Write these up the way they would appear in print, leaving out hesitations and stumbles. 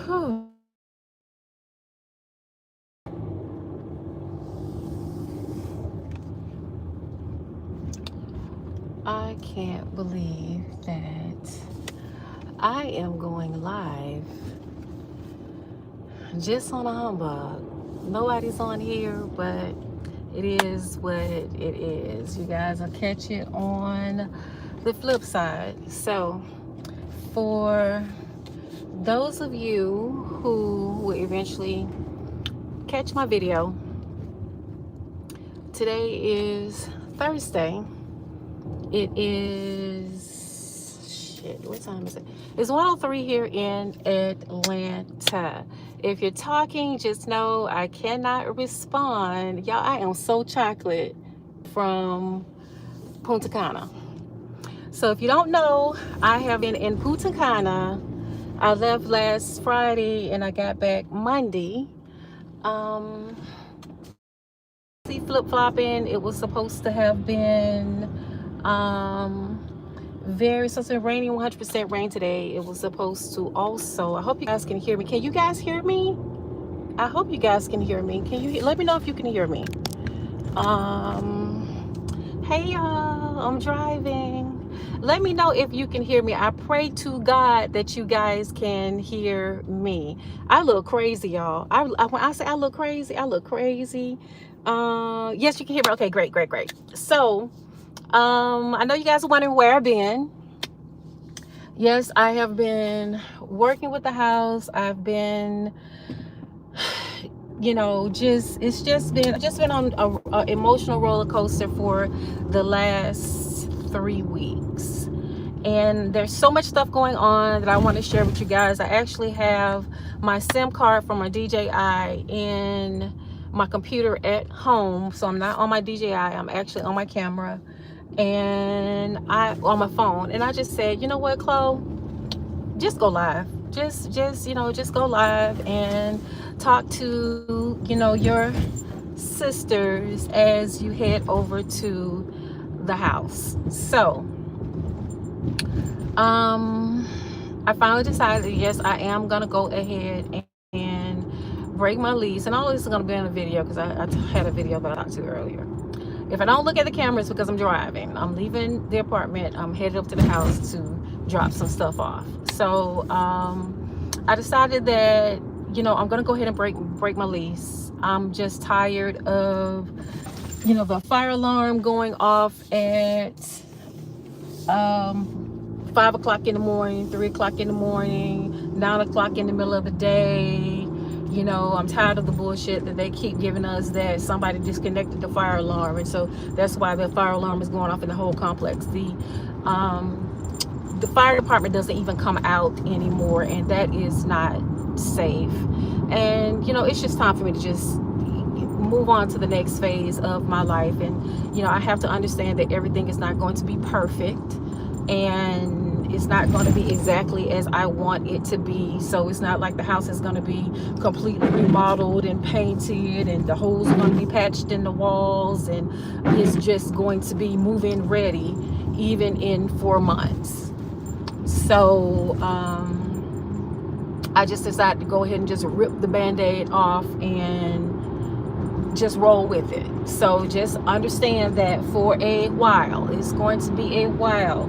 Whew. I can't believe that I am going live just on a humbug. Nobody's on here, but it is what it is. You guys will catch it on the flip side. So, for those of you who will eventually catch my video, today is Thursday. It is, shit, what time is it? It's 1:03 here in Atlanta. If you're talking, just know I cannot respond. Y'all, I am so chocolate from Punta Cana. So if you don't know, I have been in Punta Cana. I left last Friday and I got back Monday. Um, see, flip-flopping. It was supposed to have been very something rainy, 100% rain today. It was supposed to also, I hope you guys can hear me. Can you guys hear me? I hope you guys can hear me. Can you let me know if you can hear me? Hey y'all, I'm driving. Let me know if you can hear me. I pray to God that you guys can hear me. I look crazy, y'all. When I say I look crazy, I look crazy. Yes, you can hear me. Okay, great, great, great. So, I know you guys are wondering where I've been. Yes, I have been working with the house. I've been, I've just been on a emotional roller coaster for the last 3 weeks. And there's so much stuff going on that I want to share with you guys. I actually have my SIM card from my DJI in my computer at home. So I'm not on my DJI, I'm actually on my camera and I on my phone. And I just said, you know what, Chloe? Just go live. Just go live and talk to, your sisters as you head over to the house. So, I finally decided, yes, I am gonna go ahead and break my lease, and all of this is gonna be in a video because I had a video that I talked to earlier. If I don't look at the cameras because I'm driving, I'm leaving the apartment, I'm headed up to the house to drop some stuff off. So I decided that, I'm gonna go ahead and break my lease. I'm just tired of, the fire alarm going off at 5 o'clock in the morning, 3 o'clock in the morning, 9 o'clock in the middle of the day. I'm tired of the bullshit that they keep giving us that somebody disconnected the fire alarm, and so that's why the fire alarm is going off in the whole complex. The fire department doesn't even come out anymore, and that is not safe. And it's just time for me to just move on to the next phase of my life. And I have to understand that everything is not going to be perfect, and it's not going to be exactly as I want it to be. So it's not like the house is going to be completely remodeled and painted and the holes are going to be patched in the walls, and it's just going to be move-in ready even in 4 months. So I just decided to go ahead and just rip the band-aid off and just roll with it. So just understand that for a while, it's going to be a while.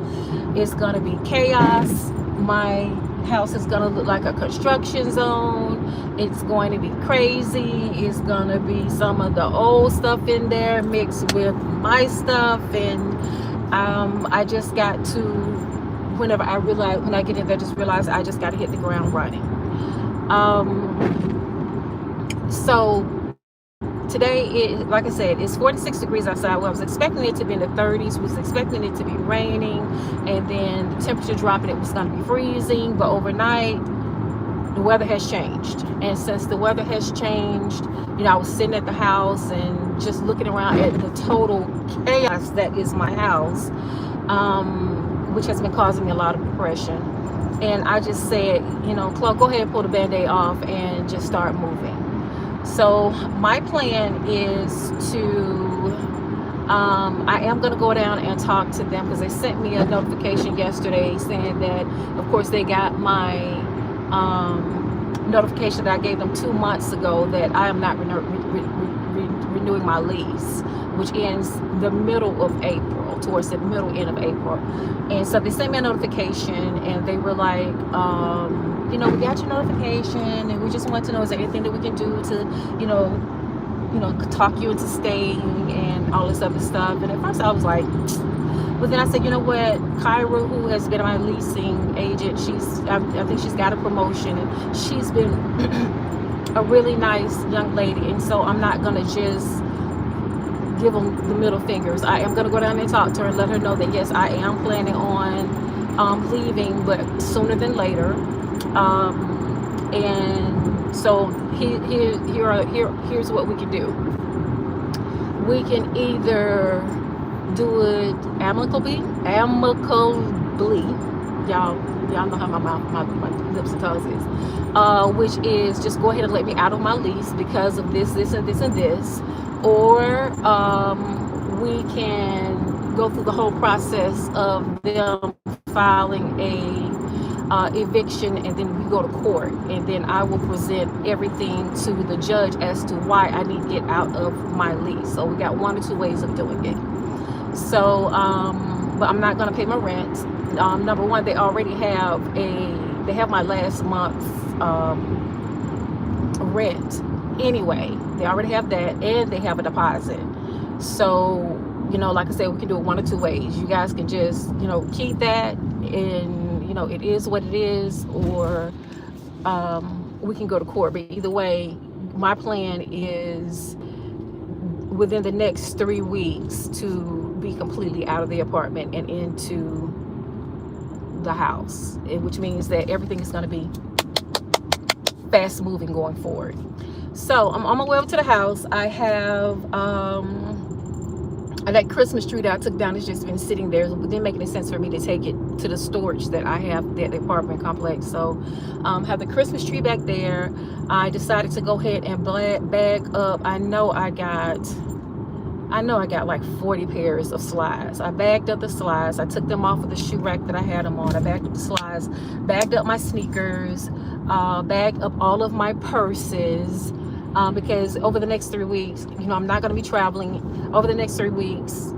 It's going to be chaos. My house is going to look like a construction zone. It's going to be crazy. It's going to be some of the old stuff in there mixed with my stuff. And I just got to, when I get in there, just realize I just got to hit the ground running. So today, like I said, it's 46 degrees outside. Well, I was expecting it to be in the 30s. Was expecting it to be raining, and then the temperature dropping. It was going to be freezing, but overnight, the weather has changed. And since the weather has changed, I was sitting at the house and just looking around at the total chaos that is my house, which has been causing me a lot of depression. And I just said, Chloe, go ahead and pull the band-aid off and just start moving. So my plan is to I am going to go down and talk to them because they sent me a notification yesterday saying that, of course, they got my notification that I gave them 2 months ago that I am not renewing my lease, which ends the middle of April, towards the middle end of April. And so they sent me a notification and they were like, we got your notification and we just want to know, is there anything that we can do to, talk you into staying and all this other stuff. And at first I was like, but then I said, you know what, Kyra, who has been my leasing agent, I think she's got a promotion and she's been a really nice young lady, and so I'm not gonna just give them the middle fingers. I am gonna go down and talk to her and let her know that yes, I am planning on leaving, but sooner than later. And so here's what we can do. We can either do it amicably. Y'all know how my lips and tongues is. Which is just go ahead and let me out of my lease because of this, and this, and this. Or we can go through the whole process of them filing a eviction, and then we go to court, and then I will present everything to the judge as to why I need to get out of my lease. So we got 1 or 2 ways of doing it. So but I'm not going to pay my rent. Number one, they already have my last month's rent anyway. They already have that, and they have a deposit. So like I said, we can do it 1 or 2 ways. You guys can just keep that, and it is what it is, or we can go to court. But either way, my plan is within the next 3 weeks to be completely out of the apartment and into the house, which means that everything is going to be fast moving going forward. So I'm on my way over to the house. I have that Christmas tree that I took down has just been sitting there. It didn't make any sense for me to take it to the storage that I have at the apartment complex. So have the Christmas tree back there. I decided to go ahead and bag up. I know I got like 40 pairs of slides. I bagged up the slides. I took them off of the shoe rack that I had them on. I bagged up the slides, bagged up my sneakers, bagged up all of my purses, because over the next 3 weeks, I'm not going to be traveling. Over the next 3 weeks,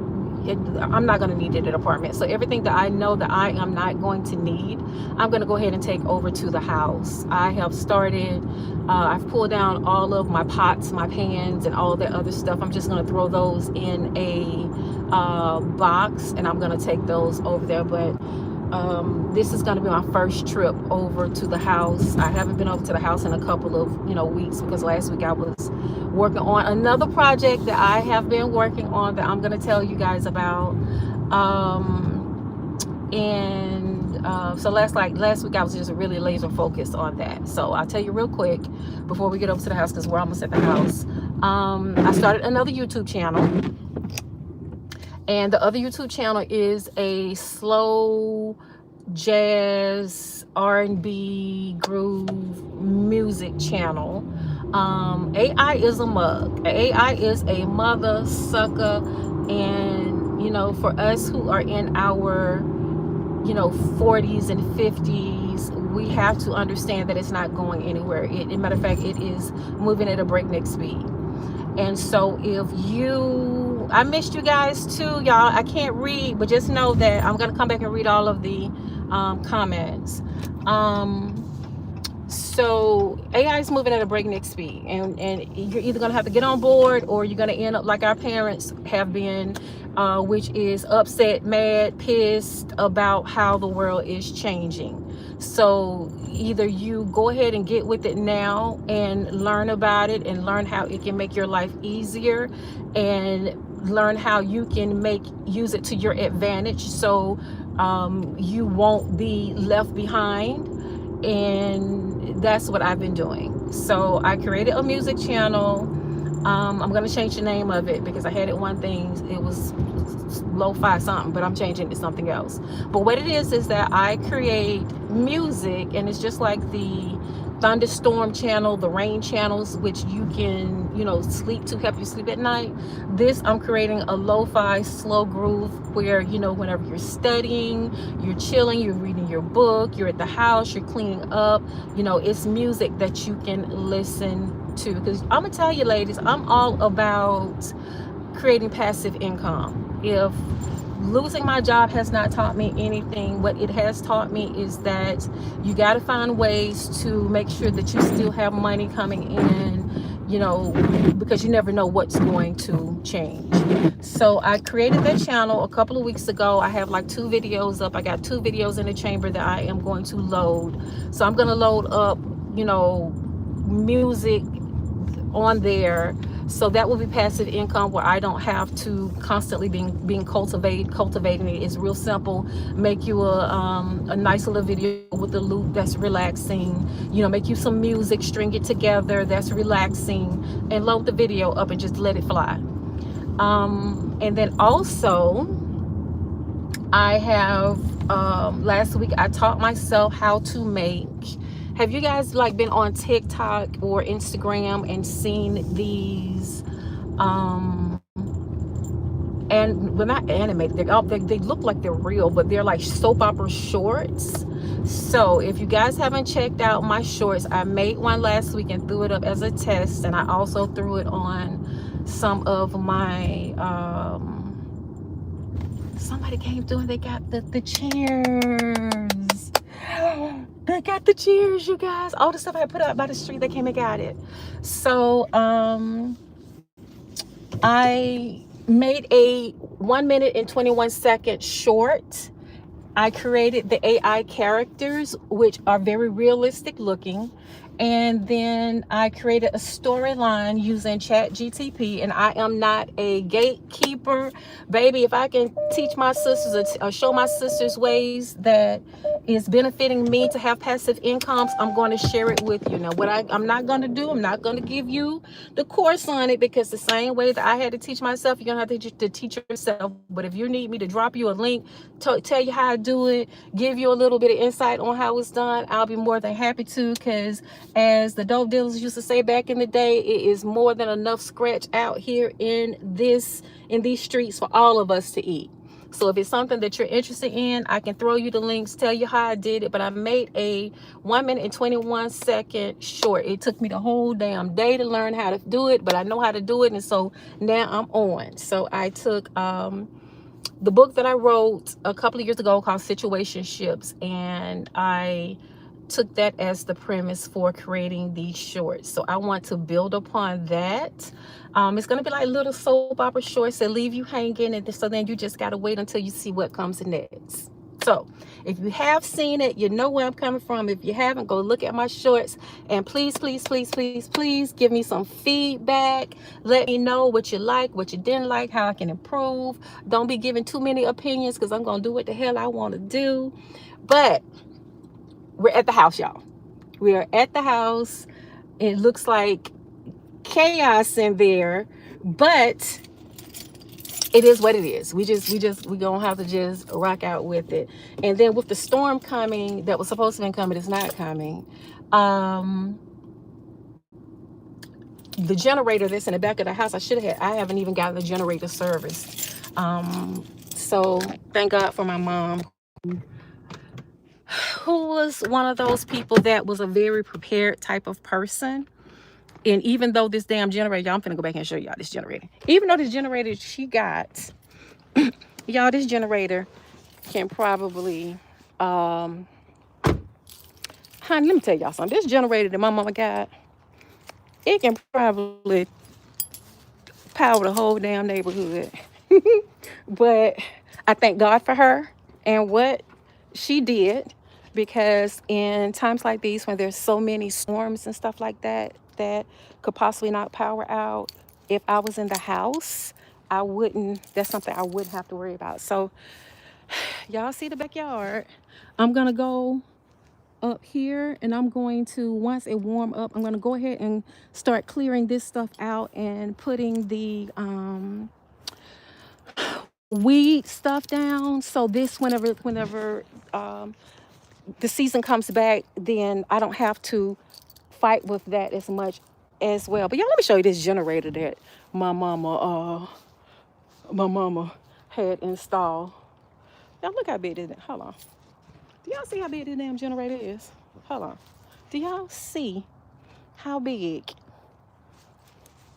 I'm not going to need it at an apartment. So everything that I know that I am not going to need, I'm going to go ahead and take over to the house. I have started, I've pulled down all of my pots, my pans, and all of that other stuff. I'm just going to throw those in a box, and I'm going to take those over there. But this is going to be my first trip over to the house. I haven't been over to the house in a couple of weeks, because last week I was working on another project that I have been working on that I'm going to tell you guys about. So last week I was just really laser focused on that. So I'll tell you real quick before we get over to the house, because we're almost at the house. I started another YouTube channel. And the other YouTube channel is a slow jazz, R&B, groove music channel. AI is a mug. AI is a mother sucker. And, for us who are in our, 40s and 50s, we have to understand that it's not going anywhere. Matter of fact, it is moving at a breakneck speed. And so I missed you guys too, y'all. I can't read, but just know that I'm going to come back and read all of the comments. So AI is moving at a breakneck speed, and you're either going to have to get on board, or you're going to end up like our parents have been, which is upset, mad, pissed about how the world is changing. So either you go ahead and get with it now and learn about it, and learn how it can make your life easier, and learn how you can use it to your advantage, so you won't be left behind. And that's what I've been doing. So I created a music channel. I'm going to change the name of it, because I had it one thing, it was lo-fi something, but I'm changing it to something else. But what it is that I create music, and it's just like the thunderstorm channel, the rain channels, which you can, you know, sleep to, help you sleep at night. This, I'm creating a lo-fi slow groove where, you know, whenever you're studying, you're chilling, you're reading your book, you're at the house, you're cleaning up, you know, it's music that you can listen to. Because I'm gonna tell you, ladies, I'm all about creating passive income. If losing my job has not taught me anything, what it has taught me is that you got to find ways to make sure that you still have money coming in, you know, because you never know what's going to change. So I created that channel a couple of weeks ago. I have like 2 videos up. I got 2 videos in the chamber that I am going to load. So I'm going to load up, you know, music on there, so that will be passive income where I don't have to constantly being cultivating it. It's real simple. Make you a nice little video with a loop that's relaxing, you know, make you some music, string it together that's relaxing, and load the video up and just let it fly. And then also I have last week I taught myself how to make, have you guys like been on TikTok or Instagram and seen these and well, not animated, they look like they're real, but they're like soap opera shorts. So if you guys haven't checked out my shorts, I made one last week and threw it up as a test, and I also threw it on some of my somebody came through and they got the chairs. They got the chairs, you guys. All the stuff I put out by the street, they came and got it. So I made a 1 minute and 21 second short. I created the AI characters, which are very realistic looking. And then I created a storyline using ChatGTP. And I am not a gatekeeper. Baby, if I can teach my sisters or show my sisters ways that is benefiting me to have passive incomes, I'm going to share it with you. Now, what I'm not going to do, I'm not going to give you the course on it, because the same way that I had to teach myself, you're going to have to teach yourself. But if you need me to drop you a link, tell you how to do it, give you a little bit of insight on how it's done, I'll be more than happy to, because as the dope dealers used to say back in the day, it is more than enough scratch out here in these streets for all of us to eat. So if it's something that you're interested in, I can throw you the links, tell you how I did it. But I made a 1 minute and 21 second short. It took me the whole damn day to learn how to do it, but I know how to do it. And so now I'm on. So I took the book that I wrote a couple of years ago called Situationships, and I took that as the premise for creating these shorts. So I want to build upon that. It's going to be like little soap opera shorts that leave you hanging, and so then you just got to wait until you see what comes next. So if you have seen it, you know where I'm coming from. If you haven't, go look at my shorts, and please, please, please, please, please give me some feedback. Let me know what you like, what you didn't like, how I can improve. Don't be giving too many opinions, because I'm going to do what the hell I want to do. But we're at the house, y'all. We are at the house. It looks like chaos in there, but it is what it is. We gonna have to just rock out with it. And then with the storm coming that was supposed to be coming, it's not coming. The generator that's in the back of the house, I haven't even gotten the generator service. So thank God for my mom, who was one of those people that was a very prepared type of person. And even though this damn generator, y'all, I'm finna go back and show y'all this generator. Even though this generator she got, y'all, this generator can probably, honey, let me tell y'all something. This generator that my mama got, it can probably power the whole damn neighborhood. But I thank God for her and what she did, because in times like these, when there's so many storms and stuff like that that could possibly knock power out, if I was in the house, that's something I wouldn't have to worry about. So y'all see the backyard. I'm gonna go up here, and I'm going to, once it warm up, I'm gonna go ahead and start clearing this stuff out and putting the weed stuff down. So this, whenever the season comes back, then I don't have to fight with that as much as well. But y'all, let me show you this generator that my mama had installed. Y'all look how big it is. Hold on. Do y'all see how big this damn generator is? Hold on. Do y'all see how big?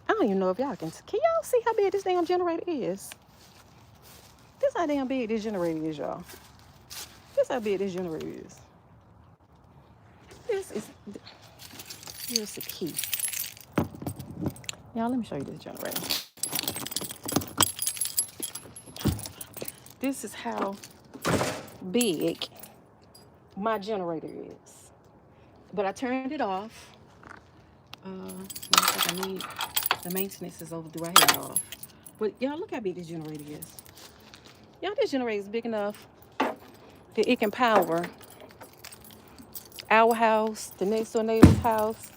I don't even know if y'all can y'all see how big this damn generator is? This how damn big this generator is, y'all. This how big this generator is. Here's the key. Y'all, let me show you this generator. This is how big my generator is. But I turned it off. I need the maintenance is overdue. I had it off. But y'all, look how big this generator is. Y'all, this generator is big enough that it can power our house, the next door neighbor's house.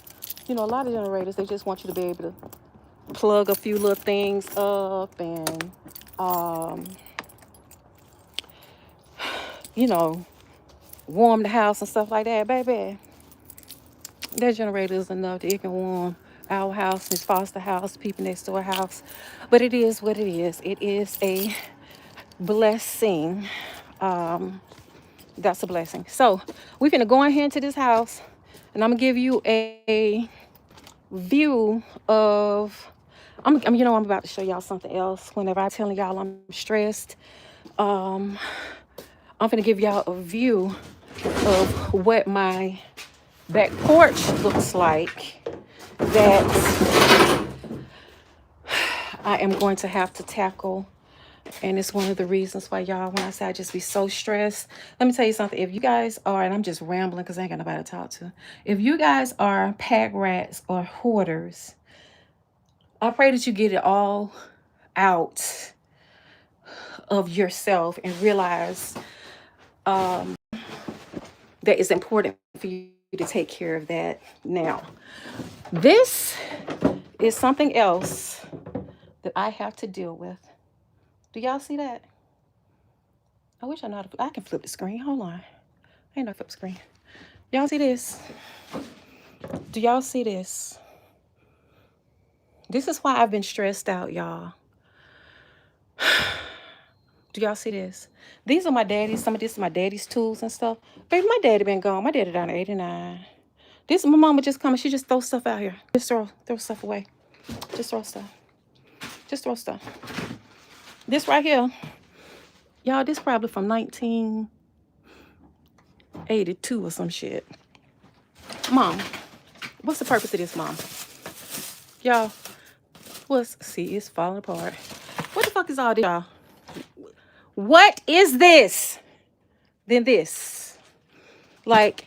You know, a lot of generators, they just want you to be able to plug a few little things up and, you know, warm the house and stuff like that, baby. That generator is enough that it can warm our house, Miss Foster house, people next door house. But it is what it is. It is a blessing. That's a blessing. So we're gonna go in here into this house, and I'm gonna give you a view of. I'm about to show y'all something else. Whenever I'm telling y'all I'm stressed, I'm gonna give y'all a view of what my back porch looks like that I am going to have to tackle. And it's one of the reasons why, y'all, when I say I just be so stressed, let me tell you something. If you guys are, and I'm just rambling because I ain't got nobody to talk to. If you guys are pack rats or hoarders, I pray that you get it all out of yourself and realize that it's important for you to take care of that now. This is something else that I have to deal with. Do y'all see that? I wish I know how to, I can flip the screen. Hold on. I ain't no flip the screen. Y'all see this? Do y'all see this? This is why I've been stressed out, y'all. Do y'all see this? These are my daddy's. Some of this is my daddy's tools and stuff. Baby, my daddy been gone. My daddy down at 89. This, my mama just coming. She just throws stuff out here. Just throw stuff away. Just throw stuff. Just throw stuff. This right here, y'all, this probably from 1982 or some shit. Mom, what's the purpose of this, Mom? Y'all, see, it's falling apart. What the fuck is all this, y'all? What is this? Then this. Like,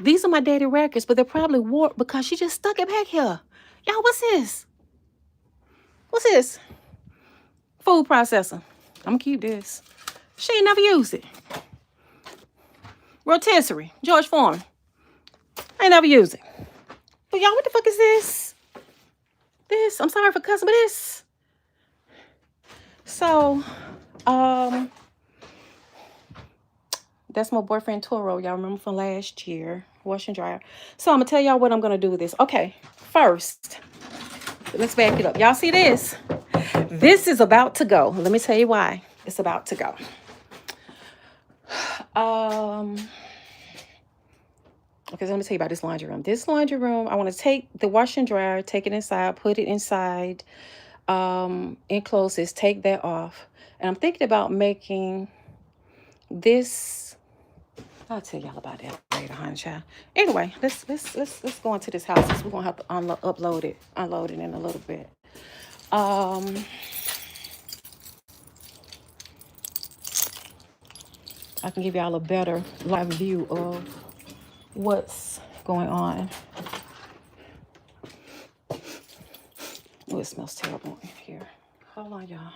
these are my daddy records, but they're probably warped because she just stuck it back here. Y'all, what's this? What's this? Food processor. I'm gonna keep this. She ain't never used it. Rotisserie. George Foreman. I ain't never used it. But y'all, what the fuck is this? This, I'm sorry for cussing, but this. So, that's my boyfriend Toro. Y'all remember from last year. Wash and dryer. So I'm gonna tell y'all what I'm gonna do with this. Okay, first, let's back it up. Y'all see this? This is about to go. Let me tell you why it's about to go. Okay, so let me tell you about this laundry room. This laundry room, I want to take the wash and dryer, take it inside, put it inside, enclose this, take that off. And I'm thinking about making this. I'll tell y'all about that later, honey child. Anyway, let's go into this house. We're gonna have to unload it in a little bit. I can give y'all a better live view of what's going on. Oh, it smells terrible in here. Hold on, y'all.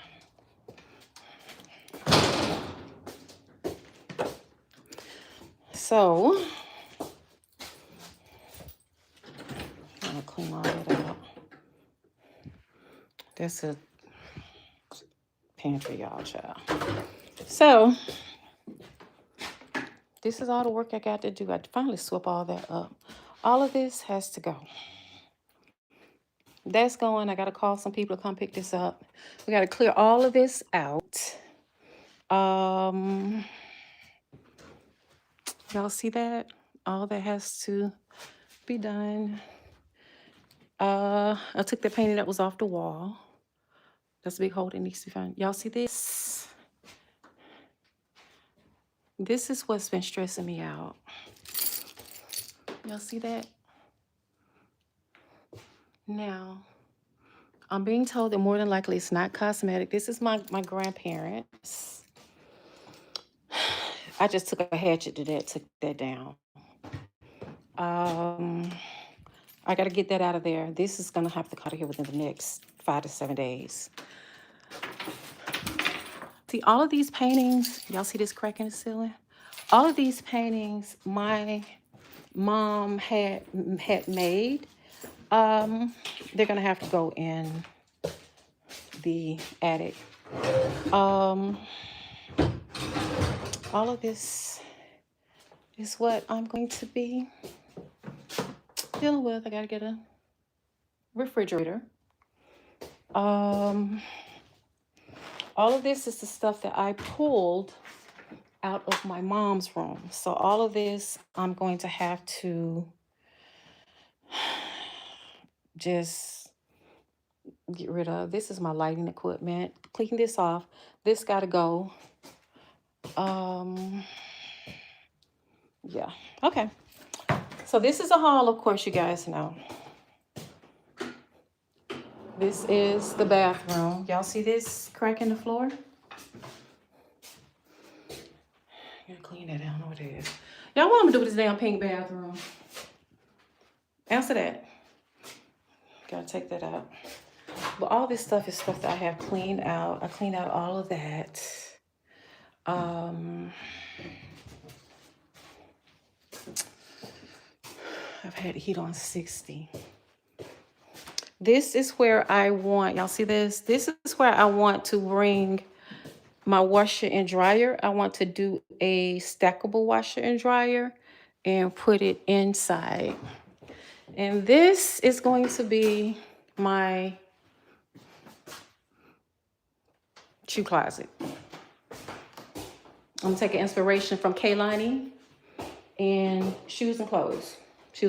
So, I'm gonna clean all that out. That's a pantry, y'all, child. So, this is all the work I got to do. I finally swept all that up. All of this has to go. That's going. I got to call some people to come pick this up. We got to clear all of this out. Y'all see that? All that has to be done. I took the painting that was off the wall. That's a big hole that needs to be found. Y'all see this? This is what's been stressing me out. Y'all see that? Now, I'm being told that more than likely it's not cosmetic. This is my grandparents. I just took a hatchet to that, took that down. I got to get that out of there. This is going to have to cut here within the next 5 to 7 days. See, all of these paintings, y'all see this crack in the ceiling? All of these paintings my mom had made. They're going to have to go in the attic. All of this is what I'm going to be dealing with. I got to get a refrigerator. All of this is the stuff that I pulled out of my mom's room. So all of this I'm going to have to just get rid of. This is my lighting equipment. Clean this off. This got to go. Yeah. Okay. So this is a haul, of course, you guys know. This is the bathroom. Y'all see this crack in the floor? I'm gonna clean that. I don't know what it is. Y'all want me to do with this damn pink bathroom? Answer that. Gotta take that out. But all this stuff is stuff that I have cleaned out. I cleaned out all of that. I've had heat on 60. This is where I want, y'all see this? This is where I want to bring my washer and dryer. I want to do a stackable washer and dryer and put it inside. And this is going to be my shoe closet. I'm taking inspiration from Kaylani and shoes and clothes. So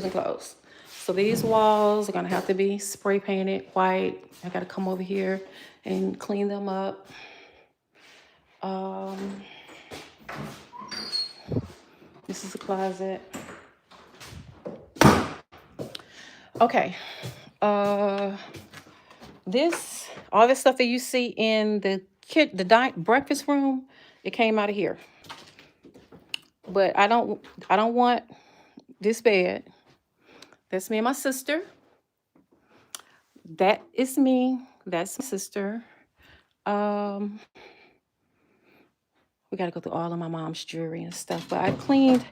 these walls are gonna have to be spray painted white. I gotta come over here and clean them up. This is a closet. Okay. All this stuff that you see in the breakfast room, it came out of here. But I don't want this bed. That's me and my sister. That is me. That's my sister. We got to go through all of my mom's jewelry and stuff. But I cleaned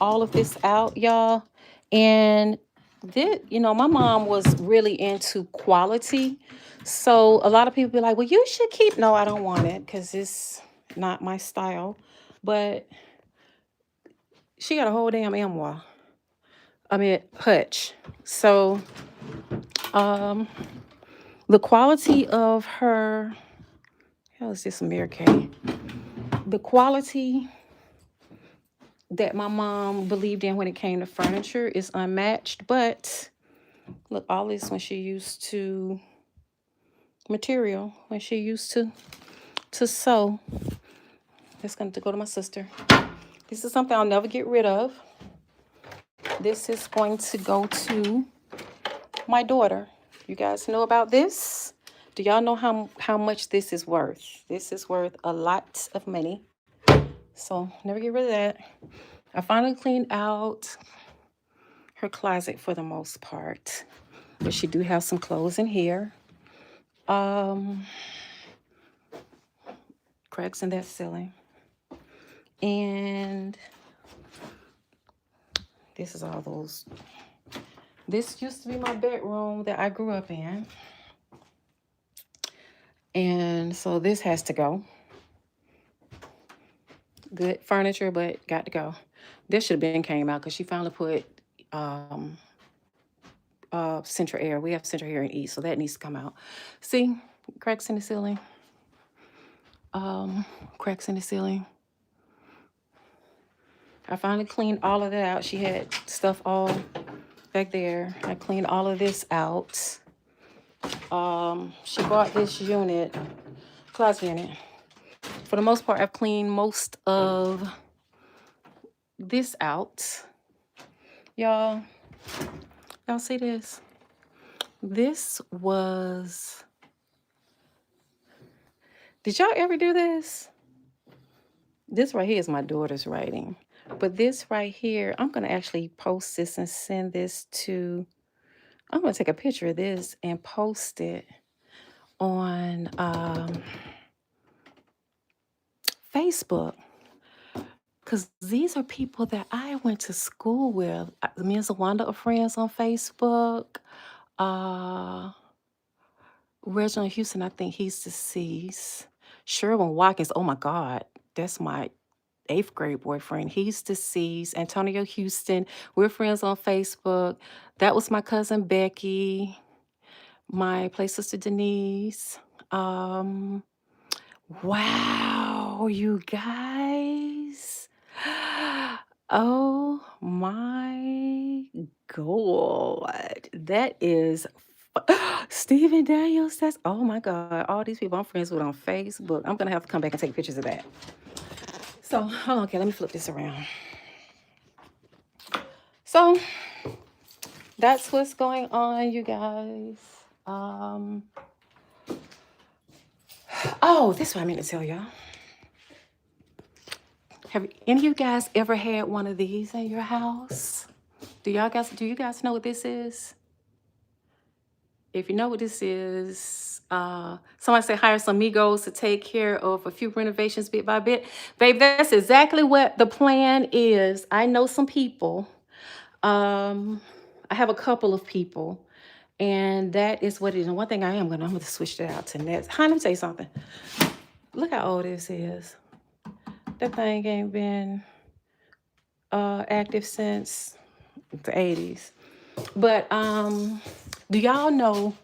all of this out, y'all. And my mom was really into quality. So a lot of people be like, well, you should keep. No, I don't want it because it's not my style. But she got a whole damn hutch. So the quality of her, how is this a mirror K? The quality that my mom believed in when it came to furniture is unmatched. But look, all this when she used to material, when she used to sew. That's going to go to my sister. This is something I'll never get rid of. This is going to go to my daughter. You guys know about this? Do y'all know how much this is worth? This is worth a lot of money. So never get rid of that. I finally cleaned out her closet for the most part. But she do have some clothes in here. Cracks in that ceiling. And this is all those. This used to be my bedroom that I grew up in. And so this has to go. Good furniture, but got to go. This should have been came out because she finally put um, central air. We have central air and east, so that needs to come out. See, cracks in the ceiling. Cracks in the ceiling. I finally cleaned all of that out. She had stuff all back there. I cleaned all of this out. She bought this unit, closet unit. For the most part, I've cleaned most of this out. Y'all see this? This was, did y'all ever do this? This right here is my daughter's writing. But this right here, I'm going to actually post this and send this to, I'm going to take a picture of this and post it on Facebook. Because these are people that I went to school with. Me and Zawanda are friends on Facebook. Reginald Houston, I think he's deceased. Sherwin Watkins, oh my God, that's my 8th grade boyfriend. He's deceased. Antonio Houston, we're friends on Facebook. That was my cousin Becky, my play sister Denise. Wow, you guys. Oh my God. That is Stephen Daniels. That's, oh my God. All these people I'm friends with on Facebook. I'm going to have to come back and take pictures of that. So, hold on, okay, let me flip this around. So, that's what's going on, you guys. Oh, this is what I mean to tell y'all. Have any of you guys ever had one of these in your house? Do you guys know what this is? If you know what this is, somebody say hire some Migos to take care of a few renovations bit by bit. Babe, that's exactly what the plan is. I know some people. I have a couple of people, and that is what it is. And one thing I'm gonna switch that out to next. Honey, let me tell you something. Look how old this is. That thing ain't been active since the 80s. But do y'all know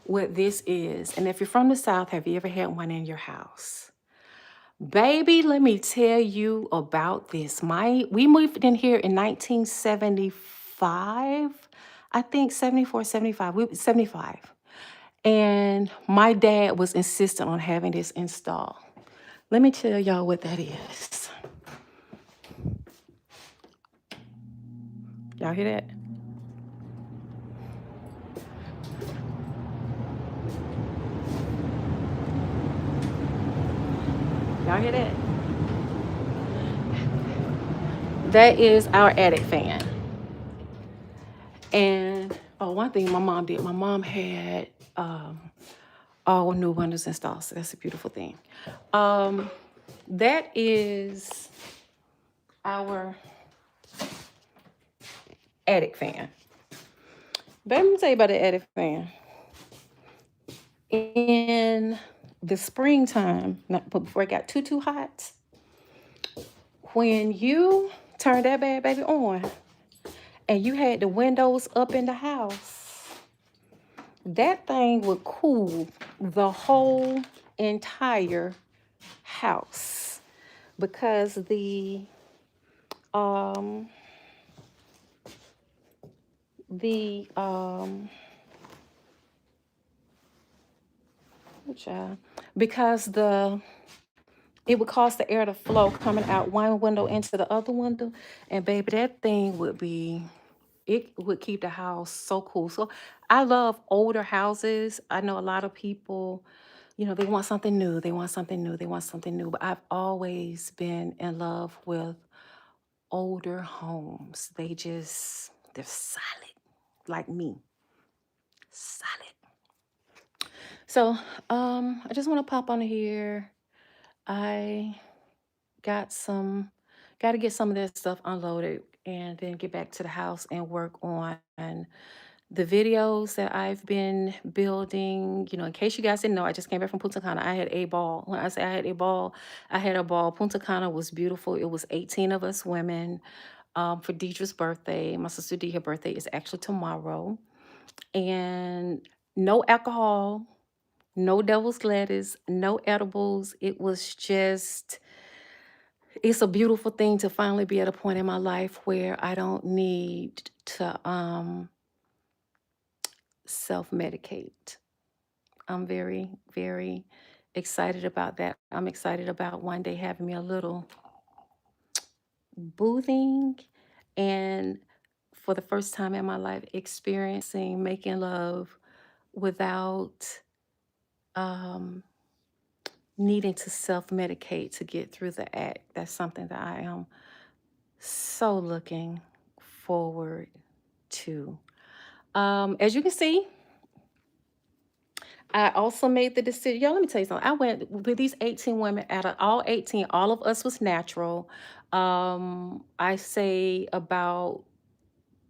what this is? And if you're from the South, have you ever had one in your house? Baby, let me tell you about this. We moved in here in 1975. I think 74, 75. 75. And my dad was insistent on having this installed. Let me tell y'all what that is. Y'all hear that? Y'all hear that? That is our attic fan. And one thing my mom did, my mom had all new windows installed. So that's a beautiful thing. That is our attic fan. But let me tell you about the attic fan. In the springtime, before it got too hot, when you turn that bad baby on and you had the windows up in the house, that thing would cool the whole entire house because the because it would cause the air to flow coming out one window into the other window, and baby, that thing would keep the house so cool. So I love older houses. I know a lot of people, they want something new. They want something new. They want something new. But I've always been in love with older homes. They're solid, like me. Solid. So I just want to pop on here. I got to get some of that stuff unloaded and then get back to the house and work on the videos that I've been building. In case you guys didn't know, I just came back from Punta Cana. I had a ball. When I say I had a ball, I had a ball. Punta Cana was beautiful. It was 18 of us women. for Deidre's birthday. My sister Dee, her birthday is actually tomorrow. And no alcohol, no devil's lettuce, no edibles. It was just, it's a beautiful thing to finally be at a point in my life where I don't need to self-medicate. I'm very, very excited about that. I'm excited about one day having me a little boothing and for the first time in my life experiencing making love without um, needing to self-medicate to get through the act. That's something that I am so looking forward to. As you can see, I also made the decision. Y'all, let me tell you something. I went with these 18 women. Out of all 18, all of us was natural. I say about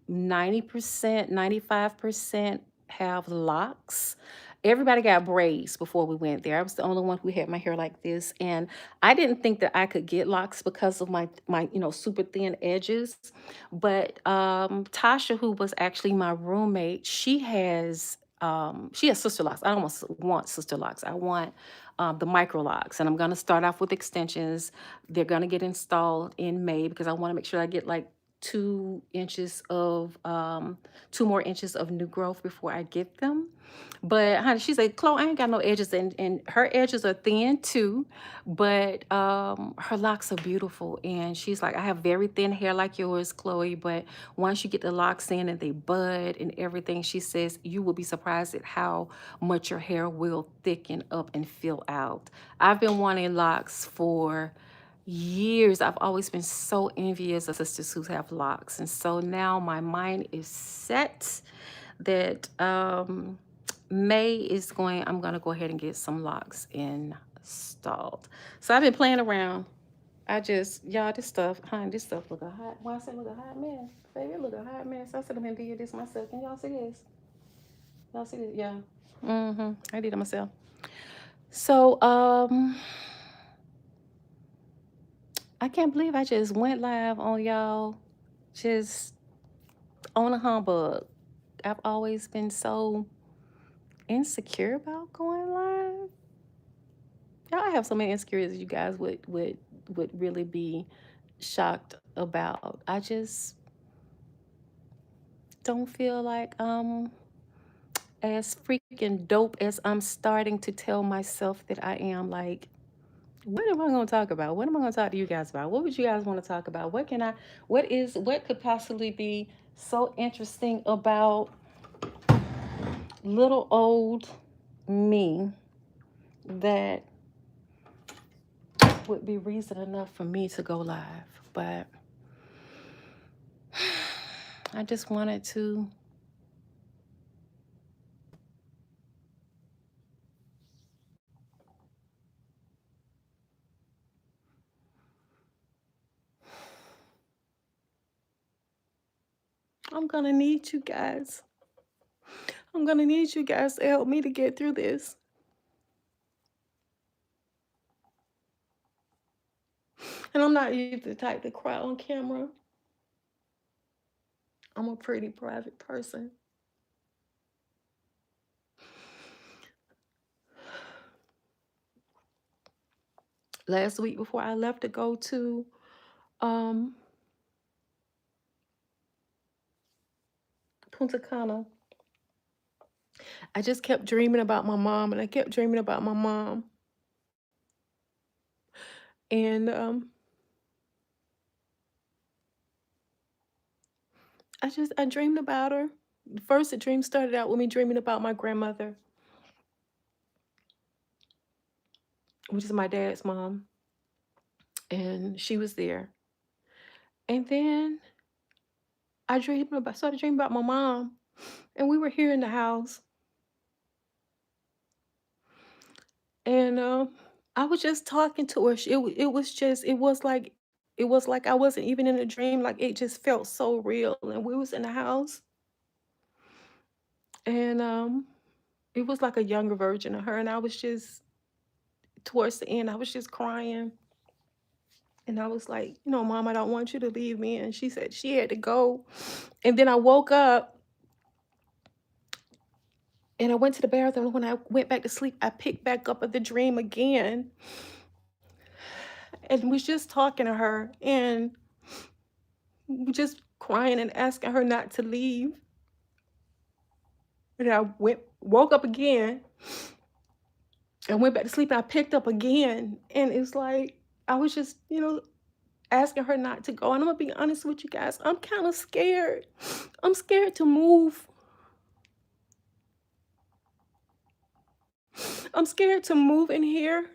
90%, 95% have locks. Everybody got braids before we went there. I was the only one who had my hair like this. And I didn't think that I could get locks because of my super thin edges. But Tasha, who was actually my roommate, she has sister locks. I almost want sister locks. I want the micro locks. And I'm gonna start off with extensions. They're gonna get installed in May because I want to make sure I get like 2 inches of 2 more inches of new growth before I get them. But honey, she said, Chloe, I ain't got no edges, and her edges are thin too, but her locks are beautiful. And she's like, I have very thin hair like yours, Chloe, but once you get the locks in and they bud and everything, she says you will be surprised at how much your hair will thicken up and fill out. I've been wanting locks for years. I've always been so envious of sisters who have locks. And so now my mind is set that May is going, I'm going to go ahead and get some locks installed. So I've been playing around. Y'all, this stuff, honey, this stuff look a hot. Why I say look a hot mess? Baby, it look a hot mess. I said I'm going to do this myself. Can y'all see this? Y'all see this? Yeah. I did it myself. So, I can't believe I just went live on y'all, just on a humbug. I've always been so insecure about going live. Y'all, I have so many insecurities you guys would really be shocked about. I just don't feel like as freaking dope as I'm starting to tell myself that I am. Like, what am I going to talk about? What am I going to talk to you guys about? What would you guys want to talk about? What could possibly be so interesting about little old me that would be reason enough for me to go live? But I just wanted to I'm gonna need you guys. I'm gonna need you guys to help me to get through this. And I'm not usually the type to cry on camera. I'm a pretty private person. Last week before I left to go to um Punta Cana, I just kept dreaming about my mom, and I kept dreaming about my mom. And I dreamed about her. First, the dream started out with me dreaming about my grandmother, which is my dad's mom, and she was there. And then started dreaming about my mom, and we were here in the house, and I was just talking to her. It was like I wasn't even in a dream. Like it just felt so real, and we was in the house, and it was like a younger version of her, and I was just towards the end, I was just crying. And I was like, Mom, I don't want you to leave me. And she said she had to go. And then I woke up and I went to the bathroom. When I went back to sleep, I picked back up of the dream again and was just talking to her and just crying and asking her not to leave. And I woke up again and went back to sleep and I picked up again. And it's like, I was just, asking her not to go. And I'm gonna be honest with you guys, I'm kind of scared. I'm scared to move. I'm scared to move in here.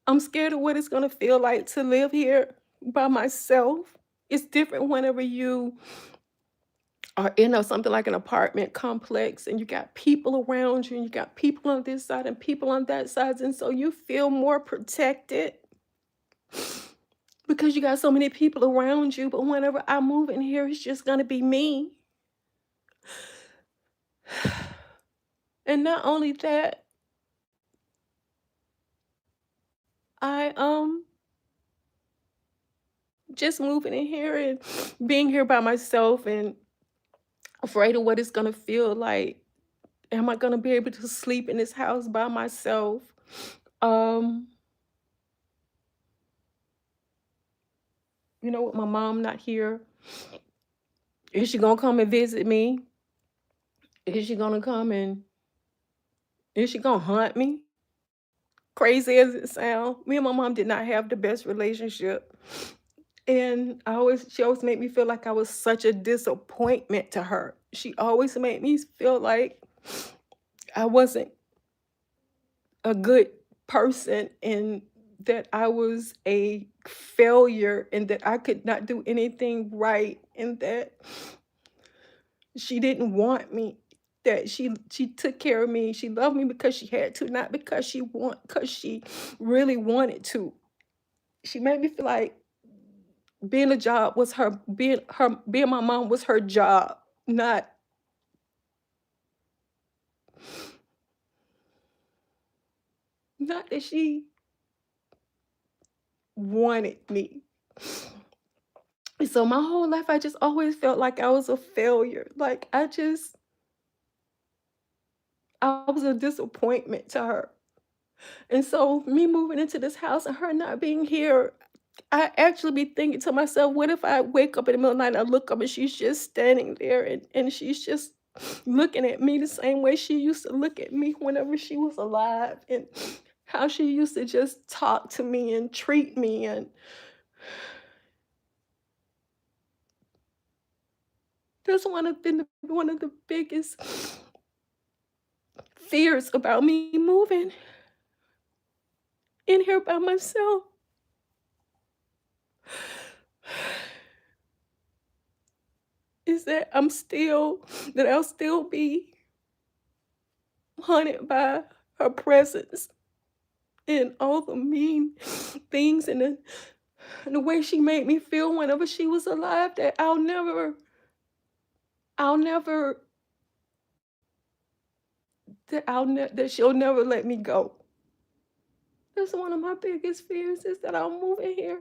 I'm scared of what it's gonna feel like to live here by myself. It's different whenever you are in something like an apartment complex and you got people around you and you got people on this side and people on that side. And so you feel more protected because you got so many people around you. But whenever I move in here, it's just gonna be me. And not only that, I just moving in here and being here by myself and afraid of what it's gonna feel like. Am I gonna be able to sleep in this house by myself? Um, with my mom not here, is she gonna come and visit me? Is she gonna come and is she gonna haunt me? Crazy as it sounds, me and my mom did not have the best relationship. And she always made me feel like I was such a disappointment to her. She always made me feel like I wasn't a good person and that I was a failure and that I could not do anything right and that she didn't want me, that she took care of me. She loved me because she had to, not because because she really wanted to. She made me feel like being my mom was her job, not that she wanted me. So my whole life, I just always felt like I was a failure. Like I was a disappointment to her. And so me moving into this house and her not being here, I actually be thinking to myself, what if I wake up in the middle of the night and I look up and she's just standing there and she's just looking at me the same way she used to look at me whenever she was alive and how she used to just talk to me and treat me. And that's one of the biggest fears about me moving in here by myself. Is that I'll still be haunted by her presence and all the mean things and the way she made me feel whenever she was alive, that I'll never that she'll never let me go. That's one of my biggest fears, is that I'll move in here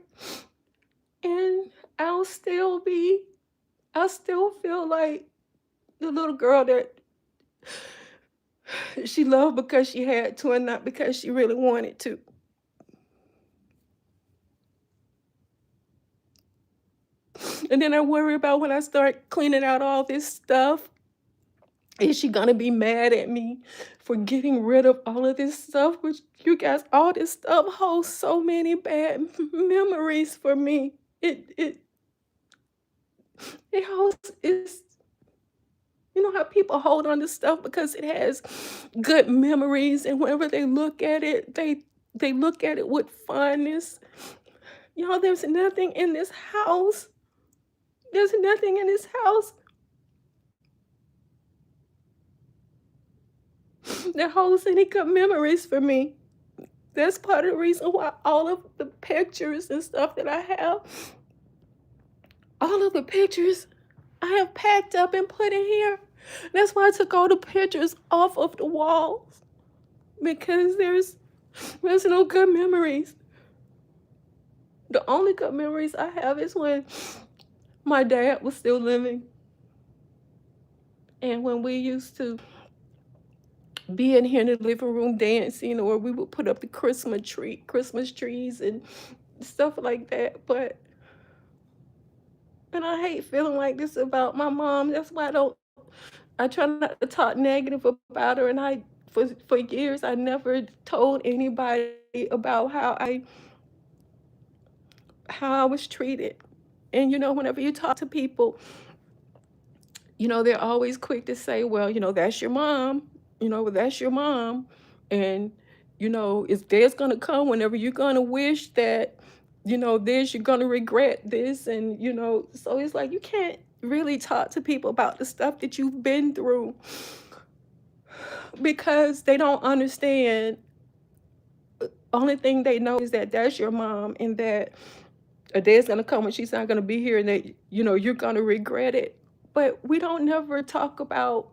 and I'll still feel like the little girl that she loved because she had to and not because she really wanted to. And then I worry about when I start cleaning out all this stuff, is she gonna be mad at me for getting rid of all of this stuff? Which, you guys, all this stuff holds so many bad memories for me. It holds it's how people hold on to stuff because it has good memories, and whenever they look at it, they look at it with fondness. There's nothing in this house. There's nothing in this house that holds any good memories for me. That's part of the reason why all of the pictures and stuff that I have, all of the pictures I have packed up and put in here. That's why I took all the pictures off of the walls, because there's no good memories. The only good memories I have is when my dad was still living, and when we used to be in here in the living room dancing, or we would put up the Christmas trees and stuff like that. But and I hate feeling like this about my mom. That's why I try not to talk negative about her. And for years, I never told anybody about how I was treated. And whenever you talk to people, they're always quick to say, well, that's your mom. That's your mom. And, it's there's going to come whenever you're going to wish that, this, you're going to regret this. And, so it's like you can't really talk to people about the stuff that you've been through because they don't understand. Only thing they know is that that's your mom, and that a day is going to come when she's not going to be here, and that, you're going to regret it. But we don't talk about,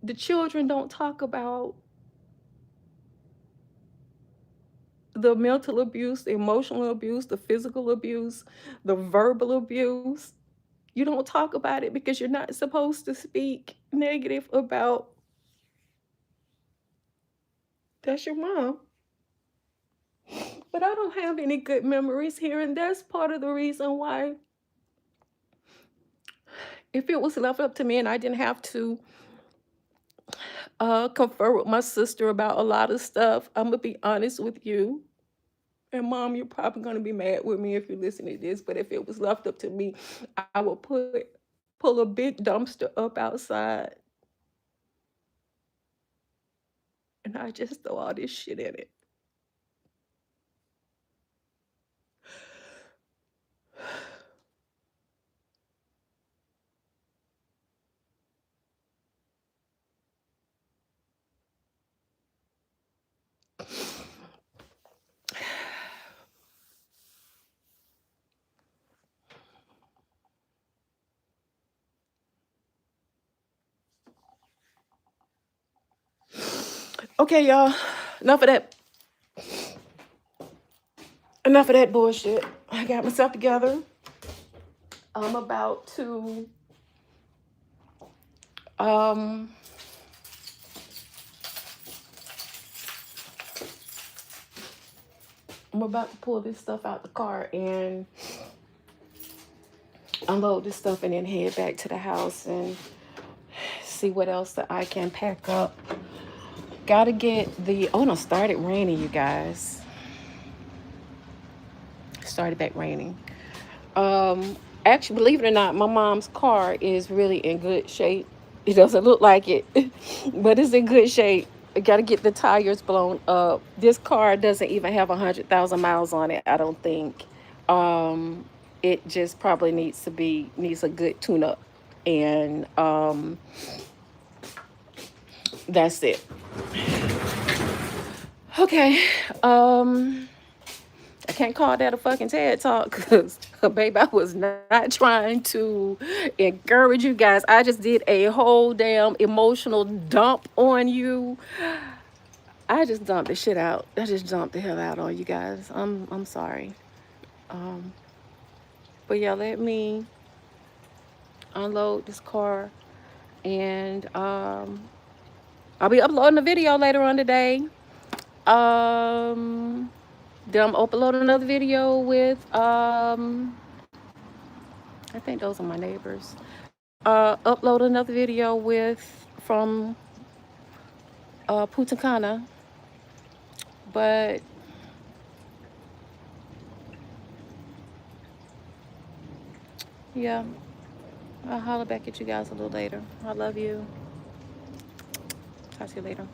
the children don't talk about the mental abuse, the emotional abuse, the physical abuse, the verbal abuse. You don't talk about it because you're not supposed to speak negative about, that's your mom. But I don't have any good memories here, and that's part of the reason why, if it was left up to me and I didn't have to confer with my sister about a lot of stuff, I'm gonna be honest with you. And mom, you're probably gonna be mad with me if you listen to this, but if it was left up to me, I would pull a big dumpster up outside, and I just throw all this shit in it. Okay, y'all. Enough of that. Enough of that bullshit. I got myself together. I'm about to um I'm about to pull this stuff out the car and unload this stuff, and then head back to the house and see what else that I can pack up. Gotta get oh no, started raining, you guys. Started back raining. Actually, believe it or not, my mom's car is really in good shape. It doesn't look like it, but it's in good shape. I gotta get the tires blown up. This car doesn't even have 100,000 miles on it, I don't think. It just probably needs a good tune up, and that's it. Okay. I can't call that a fucking TED talk because, babe, I was not trying to encourage you guys. I just did a whole damn emotional dump on you. I just dumped the shit out. I just dumped the hell out on you guys. I'm sorry. But yeah, let me unload this car, and I'll be uploading a video later on today. Then I'm uploading another video with I think those are my neighbors. Upload another video from Punta Cana. But yeah, I'll holler back at you guys a little later. I love you. Talk to you later.